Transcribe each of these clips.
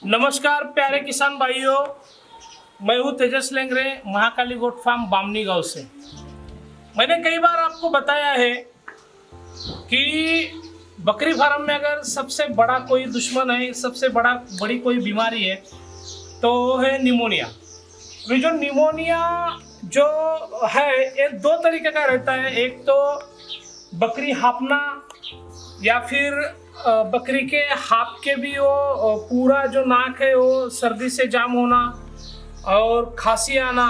नमस्कार प्यारे किसान भाइयों, मैं हूं तेजस लेंगरे, महाकाली गोट फार्म बामनी गांव से। मैंने कई बार आपको बताया है कि बकरी फार्म में अगर सबसे बड़ा कोई दुश्मन है, सबसे बड़ी कोई बीमारी है तो है निमोनिया। ये जो निमोनिया जो है ये दो तरीके का रहता है। एक तो बकरी हाँफना या फिर बकरी के हाँफ के भी वो पूरा जो नाक है वो सर्दी से जाम होना और खांसी आना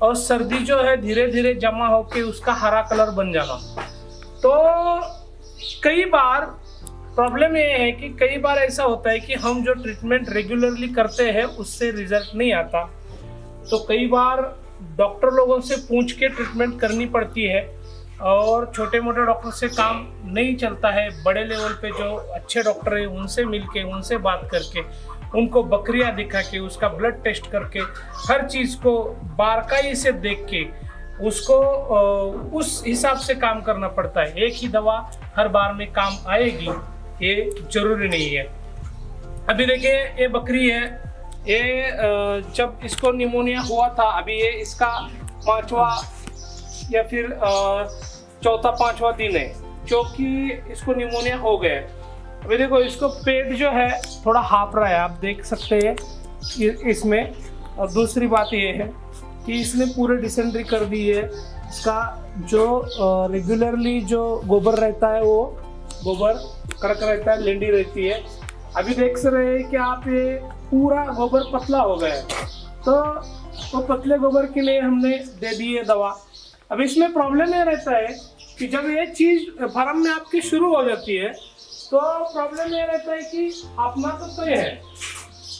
और सर्दी जो है धीरे धीरे जमा होके उसका हरा कलर बन जाना। तो कई बार प्रॉब्लम ये है कि कई बार ऐसा होता है कि हम जो ट्रीटमेंट रेगुलरली करते हैं उससे रिजल्ट नहीं आता, तो कई बार डॉक्टर लोगों से पूछ के ट्रीटमेंट करनी पड़ती है और छोटे मोटे डॉक्टर से काम नहीं चलता है। बड़े लेवल पे जो अच्छे डॉक्टर हैं उनसे मिलके, उनसे बात करके, उनको बकरियां दिखा के, उसका ब्लड टेस्ट करके, हर चीज़ को बारकाई से देख के उसको उस हिसाब से काम करना पड़ता है। एक ही दवा हर बार में काम आएगी ये जरूरी नहीं है। अभी देखिए ये बकरी है, ये जब इसको निमोनिया हुआ था, अभी ये इसका 5वां या फिर चौथा 5वां दिन है क्योंकि इसको निमोनिया हो गया है। अभी देखो इसको पेट जो है थोड़ा हाँफ रहा है, आप देख सकते हैं इसमें। और दूसरी बात ये है कि इसने पूरे डिसेंट्री कर दी है। इसका जो रेगुलरली जो गोबर रहता है वो गोबर कड़क रहता है, लेंडी रहती है। अभी देख रहे हैं कि आप ये पूरा गोबर पतला हो गया है, तो पतले गोबर के लिए हमने दे दी है दवा। अब इसमें प्रॉब्लम ये रहता है कि जब ये चीज़ फार्म में आपकी शुरू हो जाती है तो प्रॉब्लम ये रहता है कि अपना तो ये है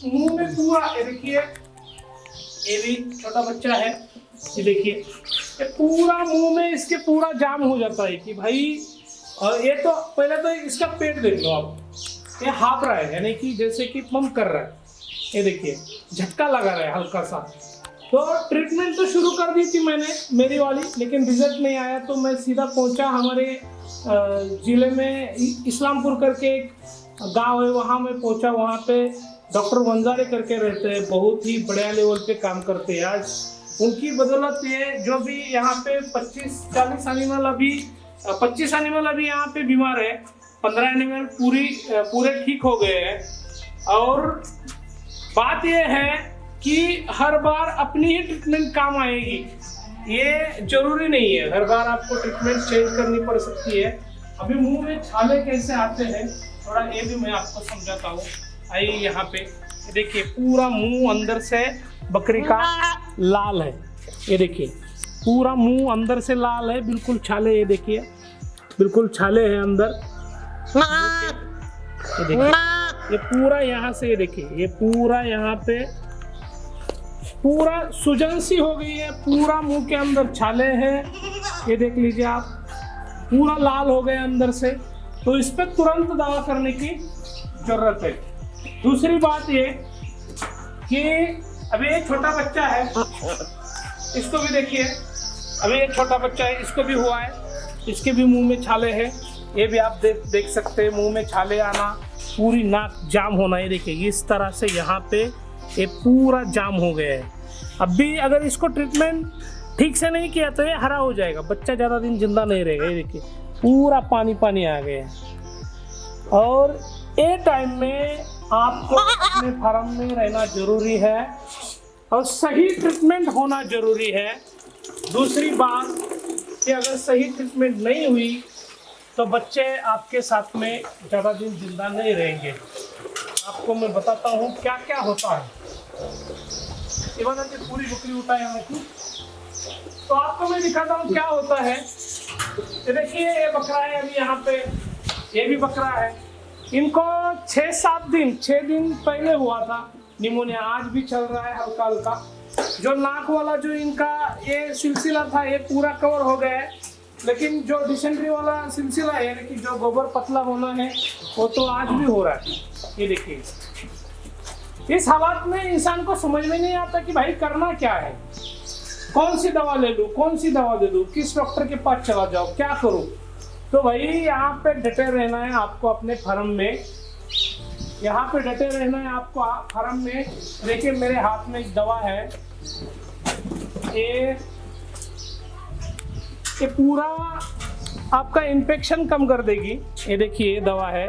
मुंह में पूरा, ये देखिए ये भी छोटा बच्चा है, ये देखिए ये पूरा मुंह में इसके पूरा जाम हो जाता है कि भाई। और ये तो पहले तो इसका पेट देख लो आप, ये हाँफ रहा है यानी कि जैसे कि पंप कर रहा है, ये देखिए झटका लगा रहा है हल्का सा। तो ट्रीटमेंट तो शुरू कर दी थी मैंने मेरी वाली, लेकिन रिजल्ट नहीं आया तो मैं सीधा पहुंचा हमारे ज़िले में इस्लामपुर करके एक गांव है, वहां मैं पहुंचा। वहां पे डॉक्टर वंजारे करके रहते हैं, बहुत ही बढ़िया लेवल पे काम करते हैं। आज उनकी बदौलत ये जो भी यहाँ पे 25-40 एनिमल अभी यहाँ पे बीमार है, 15 एनिमल पूरे ठीक हो गए हैं। और बात ये है कि हर बार अपनी ही ट्रीटमेंट काम आएगी, ये जरूरी नहीं है। हर बार आपको ट्रीटमेंट चेंज करनी पड़ सकती है। अभी मुंह में छाले कैसे आते हैं थोड़ा ये भी मैं आपको समझाता हूँ। आइए यहाँ पे देखिए, पूरा मुंह अंदर से बकरी का लाल है, ये देखिए पूरा मुंह अंदर से लाल है, बिल्कुल छाले, ये देखिए बिल्कुल छाले हैं अंदर। ये देखिए ये पूरा यहाँ से, ये देखिए ये पूरा यहाँ पे पूरा सूजन सी हो गई है, पूरा मुंह के अंदर छाले हैं, ये देख लीजिए आप, पूरा लाल हो गए अंदर से। तो इस पे तुरंत दवा करने की जरूरत है। दूसरी बात ये कि अभी एक छोटा बच्चा है, इसको भी देखिए, अभी एक छोटा बच्चा है, इसको भी हुआ है, इसके भी मुंह में छाले हैं, ये भी आप देख सकते हैं, मुंह में छाले आना, पूरी नाक जाम होना, ये देखिए इस तरह से यहाँ पे ये पूरा जाम हो गया है। अब भी अगर इसको ट्रीटमेंट ठीक से नहीं किया तो ये हरा हो जाएगा, बच्चा ज़्यादा दिन जिंदा नहीं रहेगा। ये देखिए पूरा पानी पानी आ गया है। और ये टाइम में आपको अपने फार्म में रहना जरूरी है और सही ट्रीटमेंट होना जरूरी है। दूसरी बात कि अगर सही ट्रीटमेंट नहीं हुई तो बच्चे आपके साथ में ज़्यादा दिन जिंदा नहीं रहेंगे। आपको मैं बताता हूँ क्या क्या होता है। ये पूरी बकरी उठाए हमें, तो आपको मैं दिखाता हूँ क्या होता है। ये देखिए ये बकरा है, अभी यहाँ पे ये भी बकरा है। इनको 6 दिन पहले हुआ था निमोनिया, आज भी चल रहा है हल्का हल्का। जो नाक वाला जो इनका ये सिलसिला था ये पूरा कवर हो गया है, लेकिन जो डिसेंट्री वाला सिलसिला है यानी कि जो गोबर पतला होना है वो तो आज भी हो रहा है। ये देखिए इस हालात में इंसान को समझ में नहीं आता कि भाई करना क्या है, कौन सी दवा ले लूँ, कौन सी दवा दे दूँ, किस डॉक्टर के पास चला जाओ, क्या करूँ। तो भाई यहाँ पे डटे रहना है आपको अपने फार्म में। यहाँ पे डटे रहना है आपको फार्म में। देखिए मेरे हाथ में एक दवा है, ये पूरा आपका इन्फेक्शन कम कर देगी। ये देखिए ये दवा है,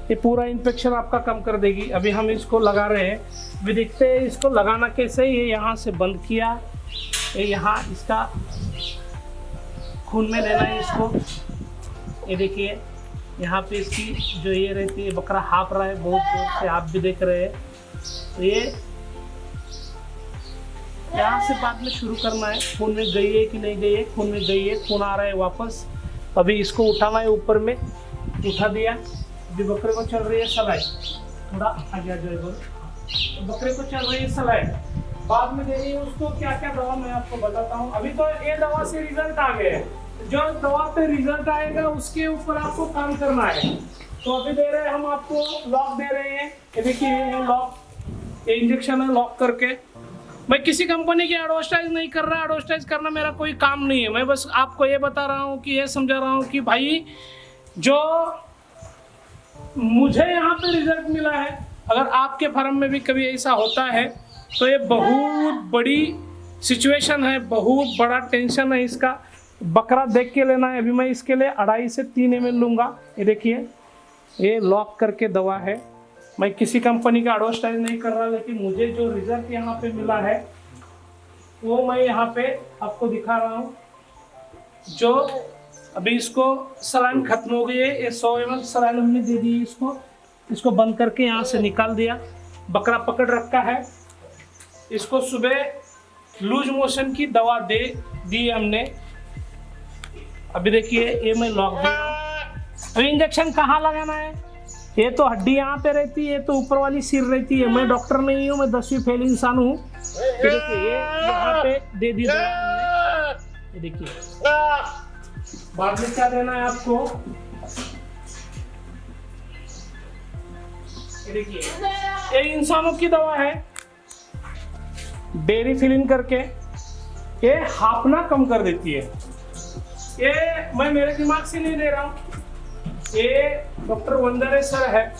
ये पूरा इन्फेक्शन आपका कम कर देगी। अभी हम इसको लगा रहे हैं, अभी देखते हैं इसको लगाना कैसे। ये यहाँ से बंद किया, ये यहाँ इसका खून में लेना है इसको। ये देखिए यहाँ पे इसकी जो ये रहती है, बकरा हाँफ रहा है बहुत जोर से, आप भी देख रहे हैं। तो ये यहाँ से बाद में शुरू करना है। खून में गई है कि नहीं गई है, खून में गई है, खून आ रहा है वापस। अभी इसको उठाना है, ऊपर में उठा दिया। अभी बकरे को चल रही है सलाई, थोड़ा आगे आ जाए बोलो। बकरे को चल रही है सलाई, बाद में देखिए उसको क्या क्या दवा मैं आपको बताता हूँ। अभी तो ये दवा से रिजल्ट आ गए, जो दवा पे रिजल्ट आएगा उसके ऊपर आपको काम करना है। तो अभी दे रहे हैं हम आपको, लॉक दे रहे हैं। ये देखिए ये लॉक, ये इंजेक्शन है लॉक करके। मैं किसी कंपनी की एडवर्टाइज नहीं कर रहा, एडवर्टाइज करना मेरा कोई काम नहीं है। मैं बस आपको ये बता रहा हूँ कि ये समझा रहा हूँ कि भाई जो मुझे यहाँ पे रिजल्ट मिला है, अगर आपके फार्म में भी कभी ऐसा होता है तो ये बहुत बड़ी सिचुएशन है, बहुत बड़ा टेंशन है इसका। बकरा देख के लेना है। अभी मैं इसके लिए 2.5 से 3 ml लूँगा। ये देखिए ये लॉक करके दवा है। मैं किसी कंपनी का एडवर्टाइज नहीं कर रहा, लेकिन मुझे जो रिजल्ट यहाँ पे मिला है वो मैं यहाँ पे आपको दिखा रहा हूँ। जो अभी इसको सलाइन खत्म हो गई है, ये 100 ml सलाइन हमने दे दी इसको बंद करके यहाँ से निकाल दिया। बकरा पकड़ रखा है, इसको सुबह लूज मोशन की दवा दे दी हमने। अभी देखिए ये मैं लॉक दे रहा हूँ। अभी इंजेक्शन कहाँ लगाना है, ये तो हड्डी यहाँ पे रहती है, ये तो ऊपर वाली सिर रहती है। मैं डॉक्टर नहीं हूँ, मैं 10वीं फेल इंसान हूँ। ये देखिए ये यहाँ पे दे दी दवा हमने। ये देखिए बाद में क्या देना है आपको, ये देखिए ये इंसानों की दवा है, डेयरी फिलिंग करके ये हाफना कम कर देती है। ये मैं मेरे दिमाग से नहीं दे रहा हूँ, ये डॉक्टर वंदरे सर है,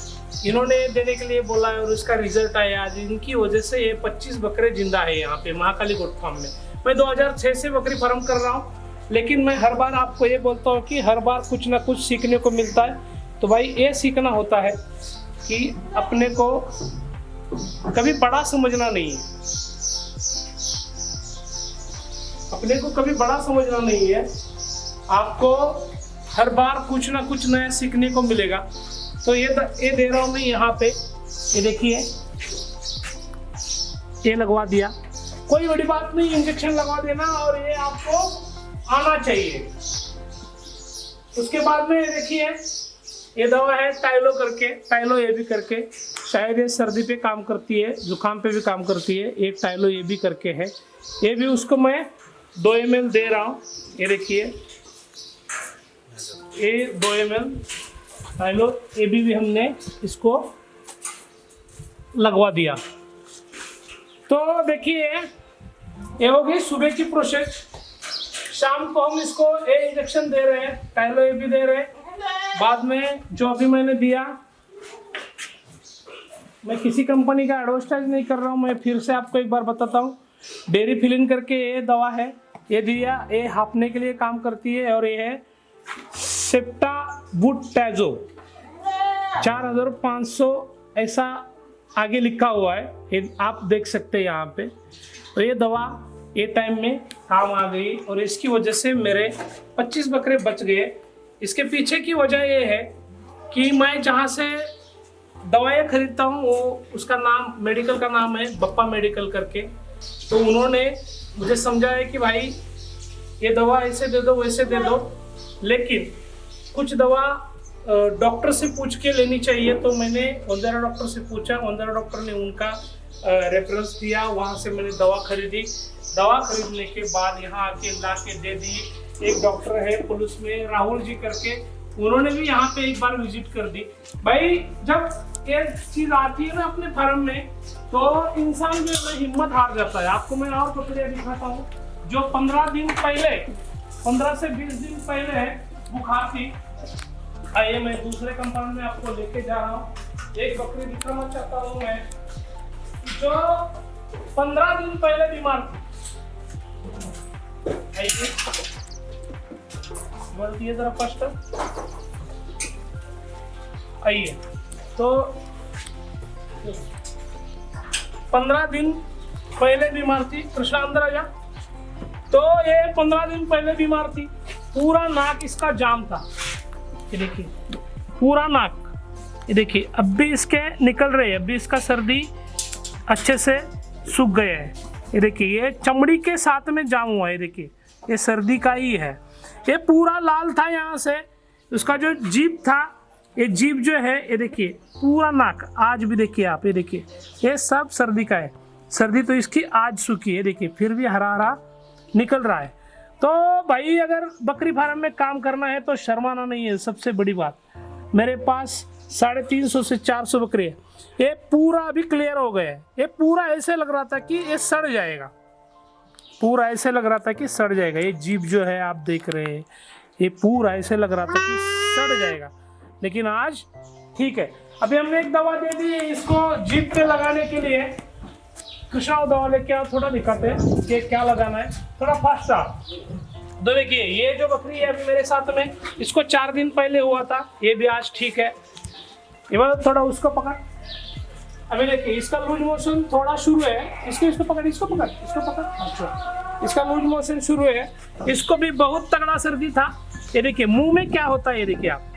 इन्होंने देने के लिए बोला है और इसका रिजल्ट आया आज। इनकी वजह से ये 25 बकरे जिंदा है यहाँ पे महाकाली गोट फार्म में। मैं 2006 से बकरी फार्म कर रहा हूँ, लेकिन मैं हर बार आपको ये बोलता हूँ कि हर बार कुछ ना कुछ सीखने को मिलता है। तो भाई ये सीखना होता है कि अपने को कभी बड़ा समझना नहीं है, अपने को कभी बड़ा समझना नहीं है। आपको हर बार कुछ ना कुछ नया सीखने को मिलेगा। तो ये दे रहा हूँ मैं यहाँ पे, ये देखिए ये लगवा दिया, कोई बड़ी बात नहीं, इंजेक्शन लगवा देना और ये आपको आना चाहिए। उसके बाद में देखिए ये दवा है टाइलो करके, टाइलो ये भी करके, शायद ये सर्दी पे काम करती है, जुकाम पे भी काम करती है। एक टाइलो ये भी करके है, ये भी उसको मैं 2 ml दे रहा हूँ। ये देखिए ये 2 ml टाइलो ये भी हमने इसको लगवा दिया। तो देखिए ये होगी सुबह की प्रोसेस। शाम को हम इसको ये इंजेक्शन दे रहे हैं, टाइलो ये भी दे रहे हैं। बाद में जो अभी मैंने दिया, मैं किसी कंपनी का एडवर्टाइज नहीं कर रहा हूँ, मैं फिर से आपको एक बार बताता हूँ। डेयरी फिलिन करके ये दवा है, ये दिया, ये हाफने के लिए काम करती है। और ये है सेप्टाबुटाजो 4500 ऐसा आगे लिखा हुआ है, ये आप देख सकते हैं यहाँ पे। तो ये दवा ये टाइम में काम आ गई और इसकी वजह से मेरे 25 बकरे बच गए। इसके पीछे की वजह ये है कि मैं जहाँ से दवाइयाँ खरीदता हूँ वो उसका नाम, मेडिकल का नाम है बप्पा मेडिकल करके। तो उन्होंने मुझे समझाया कि भाई ये दवा ऐसे दे दो वैसे दे दो, लेकिन कुछ दवा डॉक्टर से पूछ के लेनी चाहिए। तो मैंने वंदना डॉक्टर से पूछा, वंदना डॉक्टर ने उनका रेफरेंस दिया, वहाँ से मैंने दवा खरीदी। दवा खरीदने के बाद यहाँ आके ला के दे दी। एक डॉक्टर है पुलिस में राहुल जी करके, उन्होंने भी यहाँ पे एक बार विजिट कर दी। भाई जब ये चीज आती है ना अपने फार्म में, तो इंसान जो है हिम्मत हार जाता है। आपको मैं और प्रक्रिया दिखाता हूँ। जो 15 दिन पहले, 15 से 20 दिन पहले बुखार थी, आइए मैं दूसरे कंपाउंड में आपको लेके जा रहा हूँ। एक बकरी दिखाना चाहता हूँ मैं जो 15 दिन पहले बीमार थी। आइए बोलती है जरा फर्स्ट। आइए तो 15 दिन पहले बीमार थी। कृष्णा अंदर आ जा। तो ये 15 दिन पहले बीमार थी। पूरा नाक इसका जाम था, ये देखिए पूरा नाक। ये देखिए अब भी इसके निकल रहे हैं, अब भी इसका सर्दी अच्छे से सूख गया है। ये देखिए ये चमड़ी के साथ में जाम हुआ है। ये देखिए ये सर्दी का ही है। ये पूरा लाल था यहाँ से। उसका जो जीभ था, ये जीभ जो है ये देखिए पूरा नाक आज भी देखिए आप, ये देखिए ये सब सर्दी का है। सर्दी तो इसकी आज सूखी है, देखिए फिर भी हरा हरा निकल रहा है। तो भाई अगर बकरी फार्म में काम करना है तो शर्माना नहीं है। सबसे बड़ी बात, मेरे पास 350 से 400 बकरी है। ये पूरा अभी क्लियर हो गया है। ये पूरा ऐसे लग रहा था कि ये सड़ जाएगा, पूरा ऐसे लग रहा था कि सड़ जाएगा। ये जीभ जो है आप देख रहे हैं, ये पूरा ऐसे लग रहा था कि सड़ जाएगा, लेकिन आज ठीक है। अभी हमने एक दवा दे दी है इसको जीभ पे लगाने के लिए। कृष्णा दवा लेके आओ, थोड़ा दिखाते हैं कि क्या लगाना है, थोड़ा फास्ट आप। तो देखिए ये जो बकरी है अभी मेरे साथ में, इसको 4 दिन पहले हुआ था, ये भी आज ठीक है। ये बार थोड़ा उसको पकड़। अभी देखिए इसका लूज मोशन थोड़ा शुरू है। इसको पकड़, इसको पकड़, इसको पकड़। अच्छा इसका लूज मोशन शुरू है। इसको भी बहुत तगड़ा सर्दी था। ये देखिए मुंह में क्या होता है, ये देखिए आप,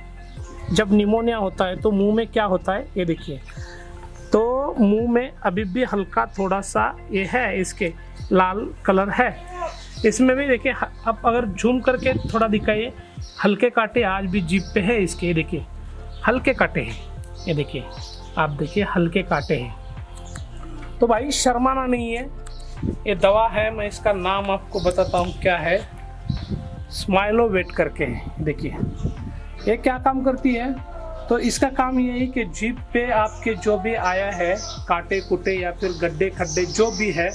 जब निमोनिया होता है तो मुंह में क्या होता है, ये देखिए। तो मुंह में अभी भी हल्का थोड़ा सा ये है, इसके लाल कलर है इसमें भी। देखिए अब अगर झूम करके थोड़ा दिखाइए, हल्के कांटे आज भी जीभ पे है इसके। ये देखिए हल्के कांटे हैं, ये देखिए आप देखिए हल्के कांटे हैं। तो भाई शर्माना नहीं है। ये दवा है, मैं इसका नाम आपको बताता हूँ क्या है। स्माइलोवेट करके है। देखिए ये क्या काम करती है, तो इसका काम ये है कि जीभ पे आपके जो भी आया है कांटे कुटे या फिर गड्ढे खड्डे जो भी है,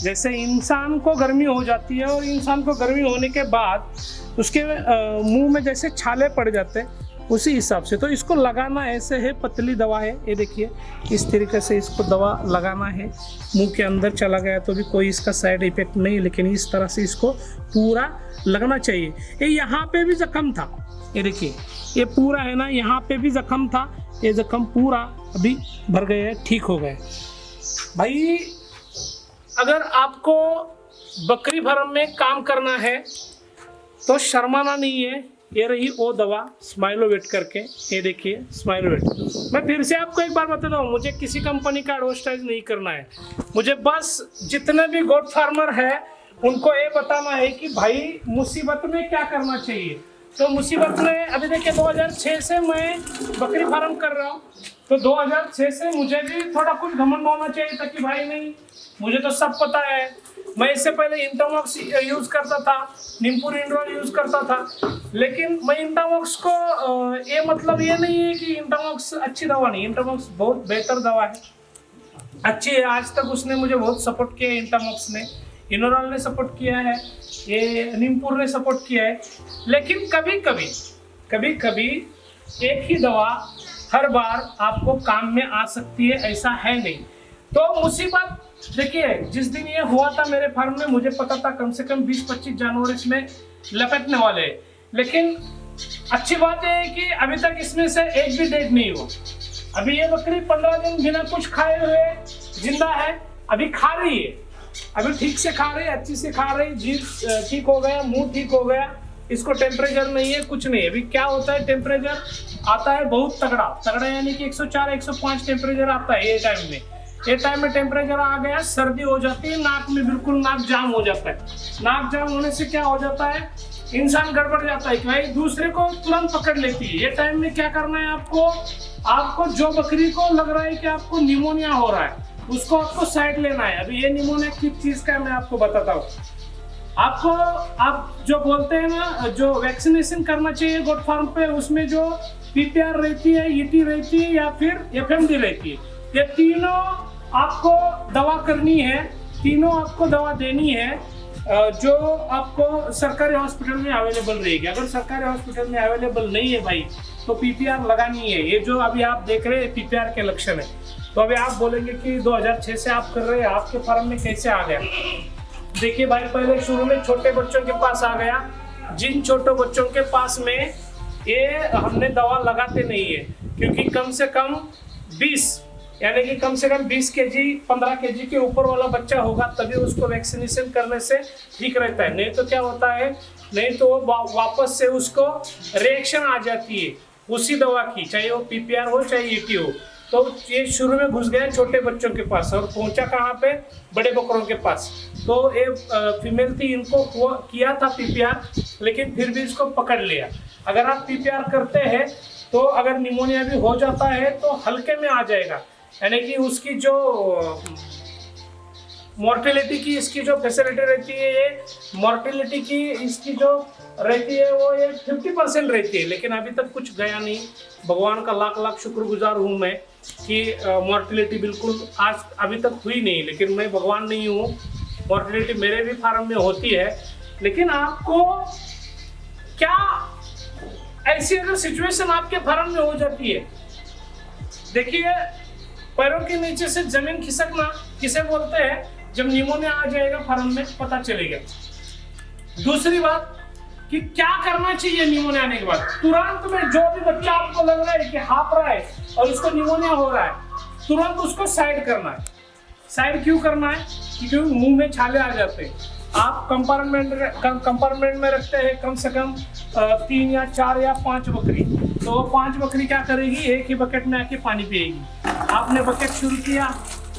जैसे इंसान को गर्मी हो जाती है और इंसान को गर्मी होने के बाद उसके मुंह में जैसे छाले पड़ जाते हैं, उसी हिसाब से तो इसको लगाना ऐसे है। पतली दवा है, ये देखिए इस तरीके से इसको दवा लगाना है। मुंह के अंदर चला गया तो भी कोई इसका साइड इफेक्ट नहीं, लेकिन इस तरह से इसको पूरा लगना चाहिए। ये यहाँ पे भी जख्म था, ये देखिए ये पूरा है ना, यहाँ पे भी जख्म था। ये जख्म पूरा अभी भर गए हैं, ठीक हो गए। भाई अगर आपको बकरी फार्म में काम करना है तो शर्माना नहीं है। ये रही वो दवा स्माइलोवेट करके, ये देखिए स्माइलोवेट। मैं फिर से आपको एक बार बताता हूँ, मुझे किसी कंपनी का एडवर्टाइज नहीं करना है। मुझे बस जितने भी गोट फार्मर है उनको ये बताना है कि भाई मुसीबत में क्या करना चाहिए। तो मुसीबत में अभी देखिए 2006 से मैं बकरी फार्म कर रहा हूँ, तो 2006 से मुझे भी थोड़ा कुछ घमंड होना चाहिए था कि भाई नहीं मुझे तो सब पता है। मैं इससे पहले इंटामॉक्स यूज़ करता था, निम्पुर इंड्रोल यूज़ करता था, लेकिन मैं इंटामॉक्स को ये मतलब ये नहीं है कि इंटामॉक्स अच्छी दवा नहीं। इंटामॉक्स बहुत बेहतर दवा है, अच्छी है। आज तक उसने मुझे बहुत सपोर्ट किया है। इंटामॉक्स ने, इनोरॉल ने सपोर्ट किया है, ये निम्पुर ने सपोर्ट किया है। लेकिन कभी कभी एक ही दवा हर बार आपको काम में आ सकती है, ऐसा है नहीं। तो मुसीबत देखिए, जिस दिन ये हुआ था मेरे फार्म में, मुझे पता था कम से कम 20-25 जानवर इसमें लपेटने वाले हैं। लेकिन अच्छी बात है कि अभी तक इसमें से एक भी डेड नहीं हुआ। अभी ये बकरी 15 दिन बिना कुछ खाए हुए जिंदा है, अभी खा रही है, अभी ठीक से खा रही है, अच्छी से खा रही। जीभ ठीक हो गया, मुंह ठीक हो गया, इसको टेम्परेचर नहीं है, कुछ नहीं है। अभी क्या होता है, टेम्परेचर आता है बहुत तगड़ा यानी कि 104-105 टेम्परेचर आता है। ये टाइम में टेम्परेचर आ गया, सर्दी हो जाती है, नाक में बिल्कुल नाक जाम हो जाता है। नाक जाम होने से क्या हो जाता है, इंसान गड़बड़ जाता है कि भाई दूसरे को तुरंत पकड़ लेती है। ये टाइम में क्या करना है आपको जो बकरी को लग रहा है कि आपको निमोनिया हो रहा है, उसको आपको साइड लेना है। अभी ये निमोनिया किस चीज का है मैं आपको बताता हूँ। आप जो बोलते हैं ना, जो वैक्सीनेशन करना चाहिए गोट फार्म पे, उसमें जो PPR रहती है, ET रहती है या फिर FMD रहती है, ये तीनों आपको दवा करनी है, तीनों आपको दवा देनी है, जो आपको सरकारी हॉस्पिटल में अवेलेबल रहेगी। अगर सरकारी हॉस्पिटल में अवेलेबल नहीं है भाई, तो पीपीआर लगानी है। ये जो अभी आप देख रहे हैं पीपीआर के लक्षण है। तो अभी आप बोलेंगे कि 2006 से आप कर रहे हैं, आपके फार्म में कैसे आ गया? देखिए भाई, पहले शुरू में छोटे बच्चों के पास आ गया। जिन छोटे बच्चों के पास में ये हमने दवा लगाते नहीं है, क्योंकि कम से कम 20 यानी कि कम से कम 20 केजी 15 केजी के ऊपर वाला बच्चा होगा तभी उसको वैक्सीनेशन करने से ठीक रहता है। नहीं तो क्या होता है, नहीं तो वापस से उसको रिएक्शन आ जाती है उसी दवा की, चाहे वो पीपीआर हो चाहे ईटी हो। तो ये शुरू में घुस गया छोटे बच्चों के पास और पहुंचा कहाँ पे, बड़े बकरों के पास। तो ये फीमेल थी, इनको किया था पीपीआर, लेकिन फिर भी इसको पकड़ लिया। अगर आप पीपीआर करते हैं तो अगर निमोनिया भी हो जाता है तो हल्के में आ जाएगा, यानी कि उसकी जो मॉर्टेलिटी की इसकी जो फैसिलिटी रहती है, ये मॉर्टेलिटी की इसकी जो रहती है वो ये 50% रहती है। लेकिन अभी तक कुछ गया नहीं, भगवान का लाख लाख शुक्रगुजार हूँ मैं कि मॉर्टेलिटी बिल्कुल आज अभी तक हुई नहीं। लेकिन मैं भगवान नहीं हूँ, मॉर्टेलिटी मेरे भी फार्म में होती है। लेकिन आपको क्या ऐसी अगर सिचुएशन आपके फार्म में हो जाती है, देखिए पैरों के नीचे से जमीन खिसकना किसे बोलते हैं? जब निमोनिया आ जाएगा फार्म में पता चलेगा। दूसरी बात कि क्या करना चाहिए निमोनिया आने के बाद, तुरंत में जो भी बच्चा आपको लग रहा है कि हाँफ रहा है और उसको निमोनिया हो रहा है, तुरंत उसको साइड करना है। साइड क्यों करना है? क्योंकि मुंह में छाले आ जाते हैं। आप कंपार्टमेंट में रखते हैं कम से कम 3 या 4 या 5 बकरी, तो वो 5 बकरी क्या करेगी, एक ही बकेट में आके पानी पिएगी। आपने बकेट शुरू किया,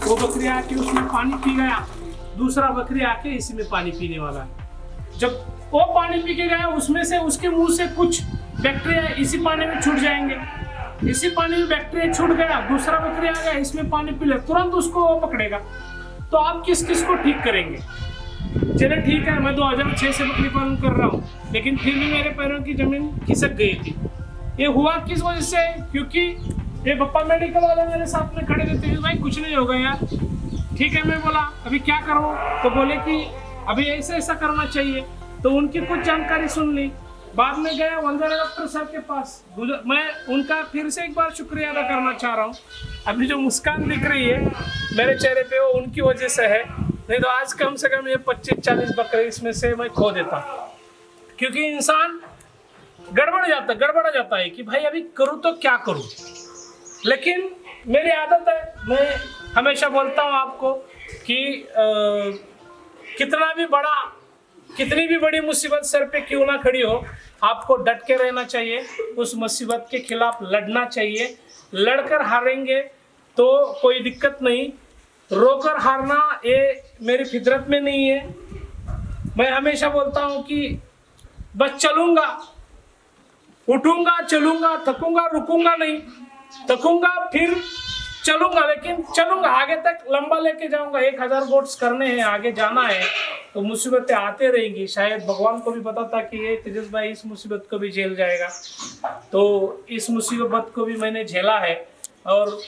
वो बकरी आके उसमें पानी पी गया, दूसरा बकरी आके इसी में पानी पीने वाला है। जब वो पानी पी के गया, उसमें से उसके मुंह से कुछ बैक्टीरिया इसी पानी में छूट जाएंगे, इसी पानी में बैक्टीरिया छूट गया, दूसरा बकरी आ गया, इसमें पानी पी ले, तुरंत उसको वो पकड़ेगा। तो आप किस किस को ठीक करेंगे? चले ठीक है, मैं 2006 से बकरी पालन कर रहा हूँ, लेकिन फिर भी मेरे पैरों की जमीन खिसक गई थी। ये हुआ किस वजह से? क्योंकि ये बप्पा मेडिकल वाले मेरे साथ में खड़े रहते हैं, भाई कुछ नहीं होगा यार। ठीक है, मैं बोला अभी क्या करूँ, तो बोले कि अभी ऐसा ऐसा करना चाहिए। तो उनकी कुछ जानकारी सुन ली, बाद में गया वंदना डॉक्टर साहब के पास। मैं उनका फिर से एक बार शुक्रिया अदा करना चाह रहा हूँ। अभी जो मुस्कान दिख रही है मेरे चेहरे पे, वो उनकी वजह से है, नहीं तो आज कम से कम ये 25-40 बकरे इसमें से मैं खो देता। क्योंकि इंसान गड़बड़ा जाता है कि भाई अभी करूँ तो क्या करूँ। लेकिन मेरी आदत है, मैं हमेशा बोलता हूँ आपको कि कितनी भी बड़ी मुसीबत सर पे क्यों ना खड़ी हो, आपको डट के रहना चाहिए, उस मुसीबत के खिलाफ लड़ना चाहिए। लड़कर हारेंगे तो कोई दिक्कत नहीं, रोकर हारना ये मेरी फितरत में नहीं है। मैं हमेशा बोलता हूँ कि बस चलूँगा, उठूँगा, चलूँगा, थकूँगा, रुकूँगा नहीं, थकूँगा फिर चलूँगा, लेकिन चलूँगा आगे तक, लंबा लेके जाऊँगा। 1000 गोट्स करने हैं, आगे जाना है, तो मुसीबतें आते रहेंगी। शायद भगवान को भी पता था कि ये तेजस भाई इस मुसीबत को भी झेल जाएगा, तो इस मुसीबत को भी मैंने झेला है। और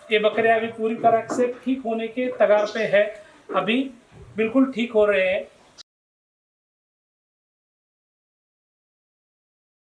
ये बकरियां अभी पूरी तरह से ठीक होने के तगार पे है, अभी बिल्कुल ठीक हो रहे हैं।